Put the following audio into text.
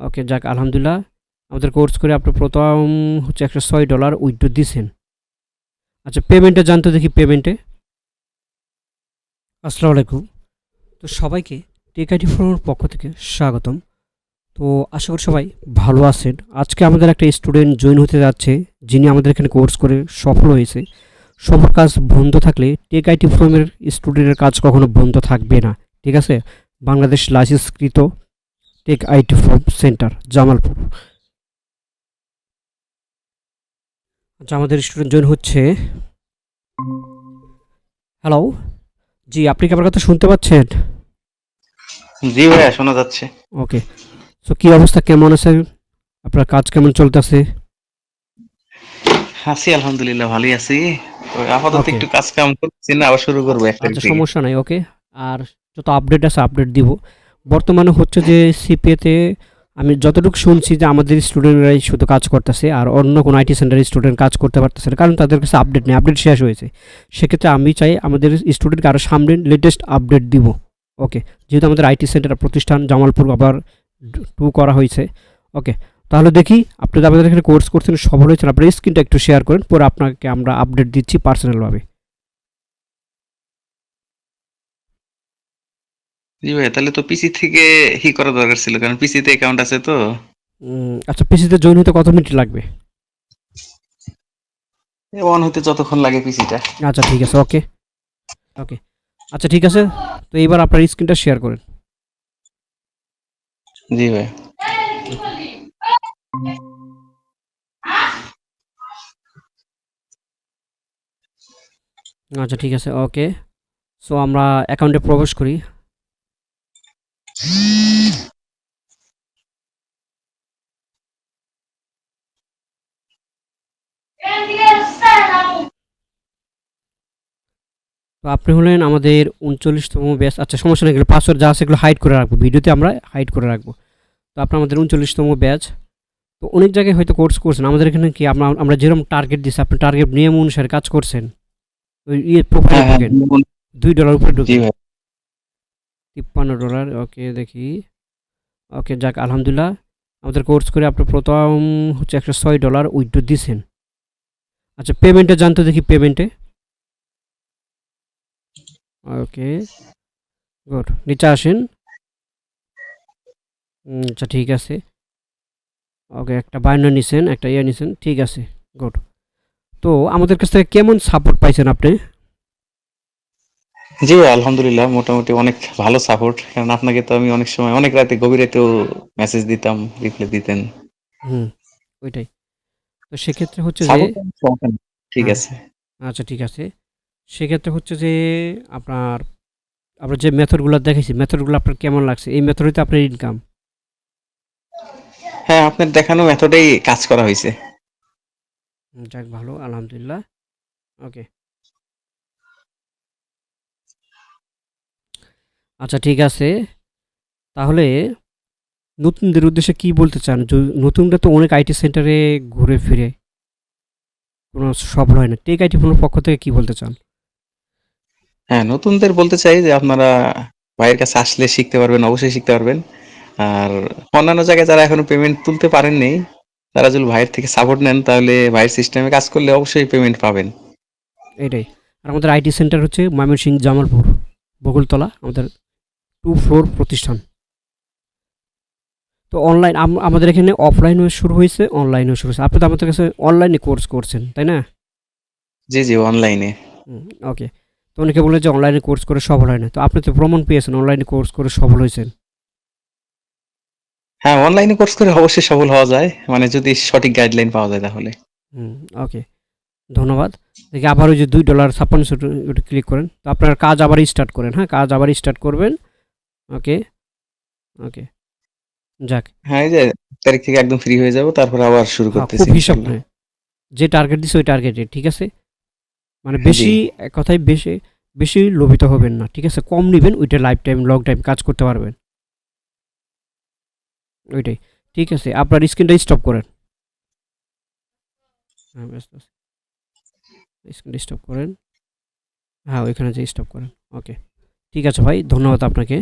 ওকে, যাক আলহামদুলিল্লাহ। আমাদের কোর্স করে আপনি প্রথম হচ্ছে $106 উইথড্র দিছেন। আচ্ছা, পেমেন্টে জানতে দেখি পেমেন্টে। আসসালামু আলাইকুম। তো সবাইকে টেক আইটি ফোরামের পক্ষ থেকে স্বাগতম। তো আশা করি সবাই ভালো আছেন। আজকে আমাদের একটা স্টুডেন্ট জয়েন হতে যাচ্ছে, যিনি আমাদের এখানে কোর্স করে সফল হয়েছে। সবার কাজ বন্ধ থাকলে টেক আইটি ফোরামের স্টুডেন্টের কাজ কখনো বন্ধ থাকবে না। ঠিক আছে? বাংলাদেশ লাইসেন্সকৃত tech IT forum centre, Jamalpur. আচ্ছা, আমাদের স্টুডেন্ট জয়েন হচ্ছে। হ্যালো, জি আপনি কি আমার কথা শুনতে পাচ্ছেন? জি ভাইয়া, শোনা যাচ্ছে। ওকে। সো কি অবস্থা, কেমন আছেন? আপনার কাজ কেমন চলতেছে? আছি আলহামদুলিল্লাহ, ভালোই আছি। তো আপাতত ওকে। একটু কাজ কাম করছি না, আবার শুরু করবো 1 তারিখ আচ্ছা, থেকে। সমস্যা নাই। ওকে। আর যত আপডেট আছে আপডেট দিব। বর্তমানে হচ্ছে যে সিপিএতে আমি যতটুকু শুনছি যে আমাদের স্টুডেন্টরাই শুধু কাজ করতেছে, আর অন্য কোনো আইটি সেন্টারের স্টুডেন্ট কাজ করতে পারতেছে না, কারণ তাদের কাছে আপডেট নেই, আপডেট শেষ হয়েছে। সেক্ষেত্রে আমি চাই আমাদের স্টুডেন্টকে আরও সামনে লেটেস্ট আপডেট দিব। ওকে। যেহেতু আমাদের আইটি সেন্টার প্রতিষ্ঠান জামালপুর আবার 2 করা হয়েছে। ওকে। তাহলে দেখি আপনি তো আমাদের এখানে কোর্স করছেন, সফল হয়েছেন, আপনার স্ক্রিনটা একটু শেয়ার করেন, পরে আপনাকে আমরা আপডেট দিচ্ছি পার্সোনালভাবে। জি ভাইয়া, তাহলে তো পিসি থেকে করা দরকার ছিল, কারণ পিসিতে অ্যাকাউন্ট আছে তো। আচ্ছা, পিসিতে জয়েন হতে কত মিনিট লাগবে? অন হইতে যতক্ষণ লাগে পিসিটা। আচ্ছা, ঠিক আছে। ওকে। ওকে। আচ্ছা, ঠিক আছে। তো এইবার আপনার স্ক্রিনটা শেয়ার করেন। জি ভাই। ওকে। আচ্ছা, ঠিক আছে। ওকে। সো আমরা অ্যাকাউন্টে প্রবেশ করি। তো আপনি হলেন আমাদের 39তম ব্যাচ। আচ্ছা, সমস্যা নেই, এগুলো পাসওয়ার্ড যা আছে এগুলো হাইড করে রাখবো, ভিডিওতে আমরা হাইড করে রাখবো। তো আপনি আমাদের 39তম ব্যাচ। তো অনেক জায়গায় হয়তো কোর্স করছেন, আমাদের এখানে কি আমরা যেরকম টার্গেট দিচ্ছি, আপনি টার্গেট নিয়ম অনুসারে কাজ করছেন। ওই প্রোফাইলে হ্যাঁ হ্যাঁ, ঢুকেন, $2 উপরে জি ঢুকেন। ভাই। $53। ওকে, দেখি। ওকে, যাক আলহামদুলিল্লাহ। আমাদের কোর্স করে আপনি প্রথম হচ্ছে $106 উইথড্র দিছেন। আচ্ছা, পেমেন্টে জানতে দেখি পেমেন্টে। ওকে, গুড। নিচে আসেন। আচ্ছা, ঠিক আছে। ওকে, একটা বাইনারি নিছেন, একটা ইয়ে নিছেন, ঠিক আছে। গুড। তো আমাদের কাছ থেকে কেমন সাপোর্ট পাইছেন আপনি? জি ভাই, আলহামদুলিল্লাহ মোটামুটি অনেক ভালো সাপোর্ট, কারণ আপনাকে তো আমি অনেক সময় অনেক রাতে গভীর রাতেও মেসেজ দিতাম, রিপ্লাই দিতেন। হুম, ওইটাই। তো সেক্ষেত্রে হচ্ছে যে, সাপোর্ট সমস্যা নেই। ঠিক হ্যাঁ, আছে। আচ্ছা, ঠিক আছে। সেক্ষেত্রে হচ্ছে যে আপনার আমরা যে মেথডগুলো দেখেছি, মেথডগুলো আপনার কেমন লাগছে? এই মেথডেতে আপনার ইনকাম? হ্যাঁ, আপনার দেখানো মেথডেই কাজ করা হয়েছে। যাক ভালো, আলহামদুলিল্লাহ। ওকে। আচ্ছা, ঠিক আছে। তাহলে নতুনদের উদ্দেশ্যে কি বলতে চান? নতুনরা তো অনেক আইটি সেন্টারে ঘুরে ফিরে কোনো সফল হয় না। টেক আইটি ফোনের পক্ষ থেকে কি বলতে চান? হ্যাঁ, নতুনদের বলতে চাই যে আপনারা ভাইয়ের কাছে আসলে শিখতে পারবেন, অবশ্যই শিখতে পারবেন। আর অন্যান্য জায়গায় যারা এখনো পেমেন্ট তুলতে পারেননি, তারা যদি ভাইয়ের থেকে সাপোর্ট নেন, তাহলে ভাইয়ের সিস্টেমে কাজ করলে অবশ্যই পেমেন্ট পাবেন। এটাই। আর আমাদের আইটি সেন্টার হচ্ছে ময়মনসিংহ, জামালপুর, বকুলতলা, আমাদের 2 ফ্লোর প্রতিষ্ঠান। তো অনলাইন আমাদের এখানে অফলাইনেও শুরু হয়েছে, অনলাইনেও শুরু হয়েছে। আপনি তো আমাদের কাছে অনলাইনে কোর্স করছেন, তাই না? জি, জি, অনলাইনে। হুম, ওকে। তো অনেকে বলে যে অনলাইনে কোর্স করে সফল হয় না। তো আপনি তো প্রমাণ পেয়েছেন অনলাইনে কোর্স করে সফল হয়েছেন। হ্যাঁ, অনলাইনে কোর্স করে অবশ্যই সফল হওয়া যায়। মানে যদি সঠিক গাইডলাইন পাওয়া যায় তাহলে। হুম, ওকে। ধন্যবাদ। দেখি আবার ওই যে $2.56 ওটা ক্লিক করেন। তো আপনার কাজ আবার স্টার্ট করেন। হ্যাঁ, কাজ আবার স্টার্ট করবেন। ওকে, ওকে। যাক। হ্যাঁ, এই যে 1 তারিখ থেকে একদম ফ্রি হয়ে যাব। তারপর আবার শুরু হ্যাঁ, করতেছি খুব হিসাব ইনশাআল্লাহ। করে। যে টার্গেট দিছে ওই টার্গেটে, ঠিক আছে? মানে জি। বেশি, এক কথায় বেশি, বেশি লোভিত হবেন না। ঠিক আছে? কম নিবেন, ওইটা লাইফ টাইম লং টাইম কাজ করতে পারবেন। ওইটাই। ঠিক আছে? আপনার স্ক্রিনটা স্টপ করেন। হ্যাঁ, ব্যস্ত আছি। স্ক্রিনটা স্টপ করেন। হ্যাঁ, ওইখানে যেয়ে স্টপ করেন। ওকে। ঠিক আছে ভাই, ধন্যবাদ আপনাকে।